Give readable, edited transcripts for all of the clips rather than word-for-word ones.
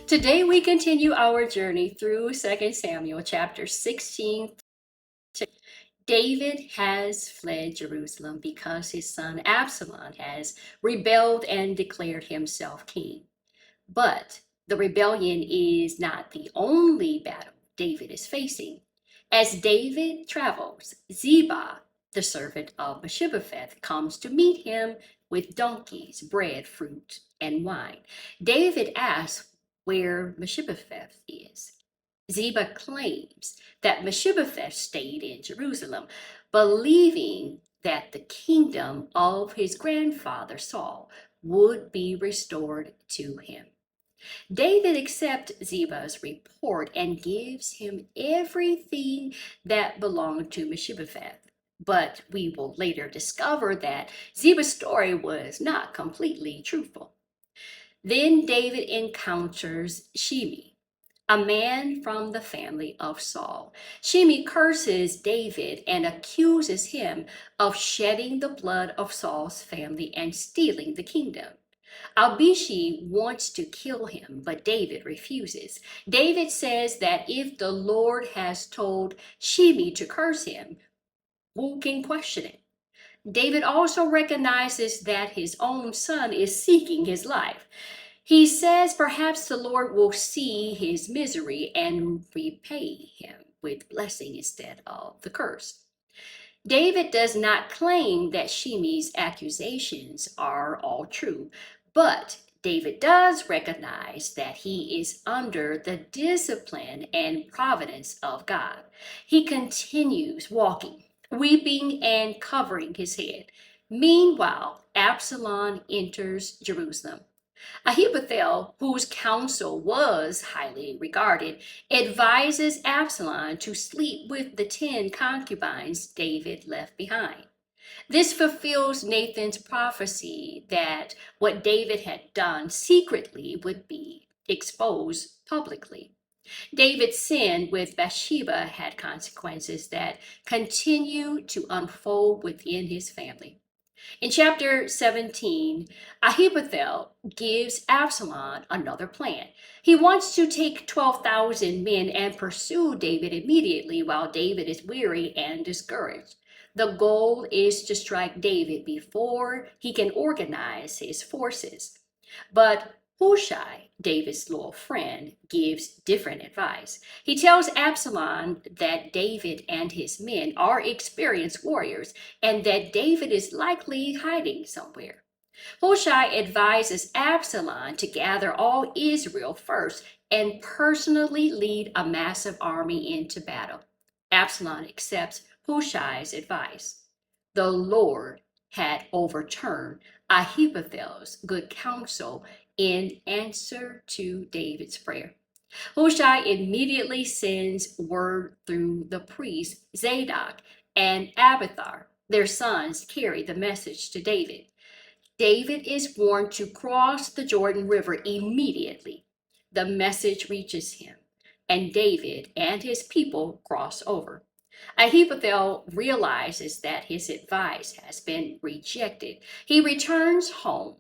Today we continue our journey through 2 Samuel chapter 16. David has fled Jerusalem because his son Absalom has rebelled and declared himself king. But the rebellion is not the only battle David is facing. As David travels, Ziba, the servant of Mephibosheth, comes to meet him with donkeys, bread, fruit, and wine. David asks where Mephibosheth is. Ziba claims that Mephibosheth stayed in Jerusalem, believing that the kingdom of his grandfather Saul would be restored to him. David accepts Ziba's report and gives him everything that belonged to Mephibosheth. But we will later discover that Ziba's story was not completely truthful. Then David encounters Shimei, a man from the family of Saul. Shimei curses David and accuses him of shedding the blood of Saul's family and stealing the kingdom. Abishai wants to kill him, but David refuses. David says that if the Lord has told Shimei to curse him, who can question it? David also recognizes that his own son is seeking his life. He says perhaps the Lord will see his misery and repay him with blessing instead of the curse. David does not claim that Shimei's accusations are all true, but David does recognize that he is under the discipline and providence of God. He continues walking, weeping, and covering his head. Meanwhile, Absalom enters Jerusalem. Ahithophel, whose counsel was highly regarded, advises Absalom to sleep with the 10 concubines David left behind. This fulfills Nathan's prophecy that what David had done secretly would be exposed publicly. David's sin with Bathsheba had consequences that continue to unfold within his family. In chapter 17, Ahithophel gives Absalom another plan. He wants to take 12,000 men and pursue David immediately while David is weary and discouraged. The goal is to strike David before he can organize his forces. But Hushai, David's loyal friend, gives different advice. He tells Absalom that David and his men are experienced warriors and that David is likely hiding somewhere. Hushai advises Absalom to gather all Israel first and personally lead a massive army into battle. Absalom accepts Hushai's advice. The Lord had overturned Ahithophel's good counsel in answer to David's prayer. Hushai immediately sends word through the priests Zadok and Abiathar. Their sons carry the message to David. David is warned to cross the Jordan River immediately. The message reaches him, and David and his people cross over. Ahithophel realizes that his advice has been rejected. He returns home,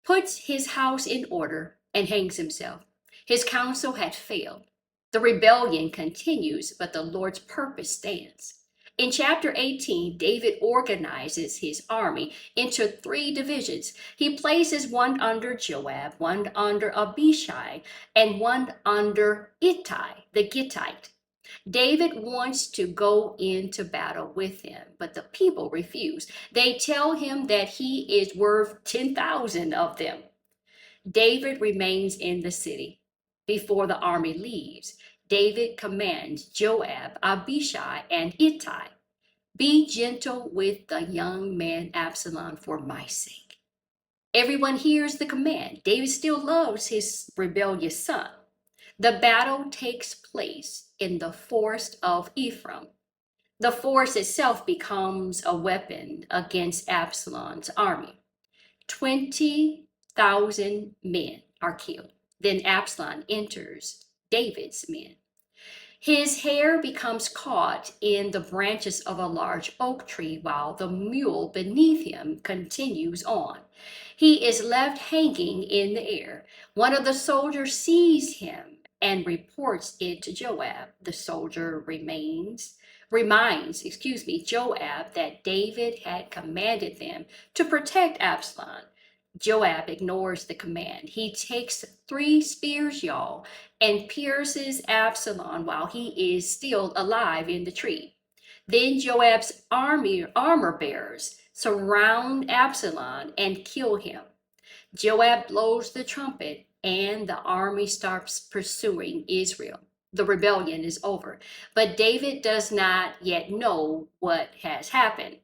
puts his house in order, and hangs himself. His counsel had failed. The rebellion continues, but the Lord's purpose stands. In chapter 18, David organizes his army into 3 divisions. He places one under Joab, one under Abishai, and one under Ittai, the Gittite. David wants to go into battle with him, but the people refuse. They tell him that he is worth 10,000 of them. David remains in the city. Before the army leaves, David commands Joab, Abishai, and Ittai, "Be gentle with the young man Absalom for my sake." Everyone hears the command. David still loves his rebellious son. The battle takes place in the forest of Ephraim. The forest itself becomes a weapon against Absalom's army. 20,000 men are killed. Then Absalom enters David's men. His hair becomes caught in the branches of a large oak tree while the mule beneath him continues on. He is left hanging in the air. One of the soldiers sees him and reports it to Joab. The soldier reminds Joab that David had commanded them to protect Absalom. Joab ignores the command. He takes 3 spears, y'all, and pierces Absalom while he is still alive in the tree. Then Joab's armor bearers surround Absalom and kill him. Joab blows the trumpet, and the army starts pursuing Israel. The rebellion is over, but David does not yet know what has happened.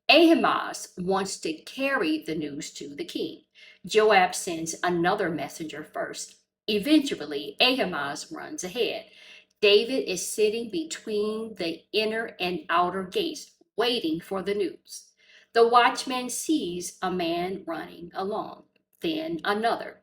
Ahimaaz wants to carry the news to the king. Joab sends another messenger first. Eventually, Ahimaaz runs ahead. David is sitting between the inner and outer gates, waiting for the news. The watchman sees a man running along, then another.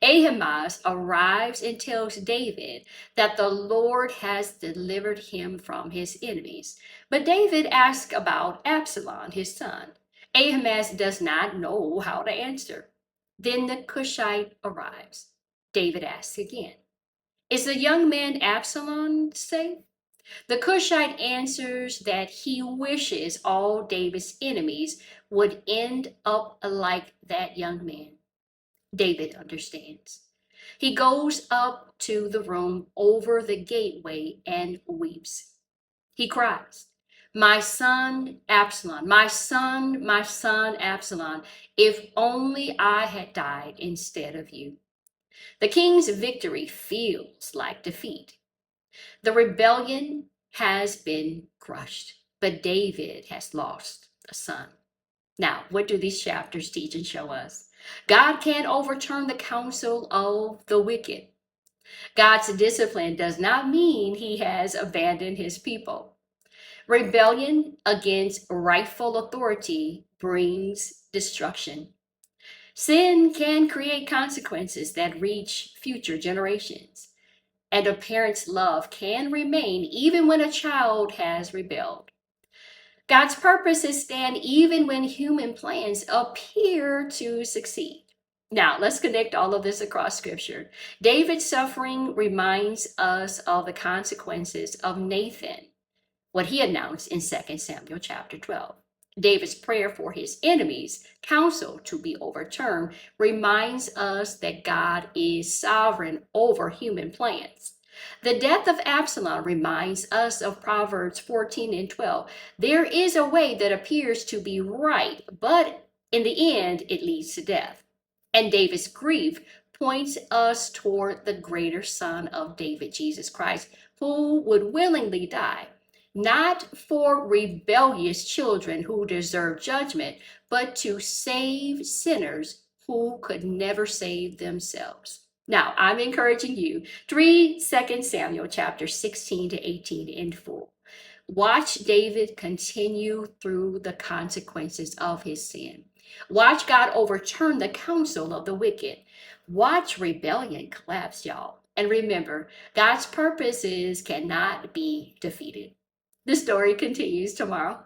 Ahimaaz arrives and tells David that the Lord has delivered him from his enemies. But David asks about Absalom, his son. Ahimaaz does not know how to answer. Then the Cushite arrives. David asks again, "Is the young man Absalom safe?" The Cushite answers that he wishes all David's enemies would end up like that young man. David understands. He goes up to the room over the gateway and weeps. He cries, "My son Absalom, my son Absalom, if only I had died instead of you." The king's victory feels like defeat. The rebellion has been crushed, but David has lost a son. Now, what do these chapters teach and show us? God can overturn the counsel of the wicked. God's discipline does not mean he has abandoned his people. Rebellion against rightful authority brings destruction. Sin can create consequences that reach future generations. And a parent's love can remain even when a child has rebelled. God's purposes stand even when human plans appear to succeed. Now, let's connect all of this across scripture. David's suffering reminds us of the consequences of Nathan, what he announced in 2 Samuel chapter 12. David's prayer for his enemies' counsel to be overturned reminds us that God is sovereign over human plans. The death of Absalom reminds us of Proverbs 14 and 12. There is a way that appears to be right, but in the end, it leads to death. And David's grief points us toward the greater Son of David, Jesus Christ, who would willingly die, not for rebellious children who deserve judgment, but to save sinners who could never save themselves. Now, I'm encouraging you to read 2 Samuel chapter 16 to 18 in full. Watch David continue through the consequences of his sin. Watch God overturn the counsel of the wicked. Watch rebellion collapse, y'all. And remember, God's purposes cannot be defeated. The story continues tomorrow.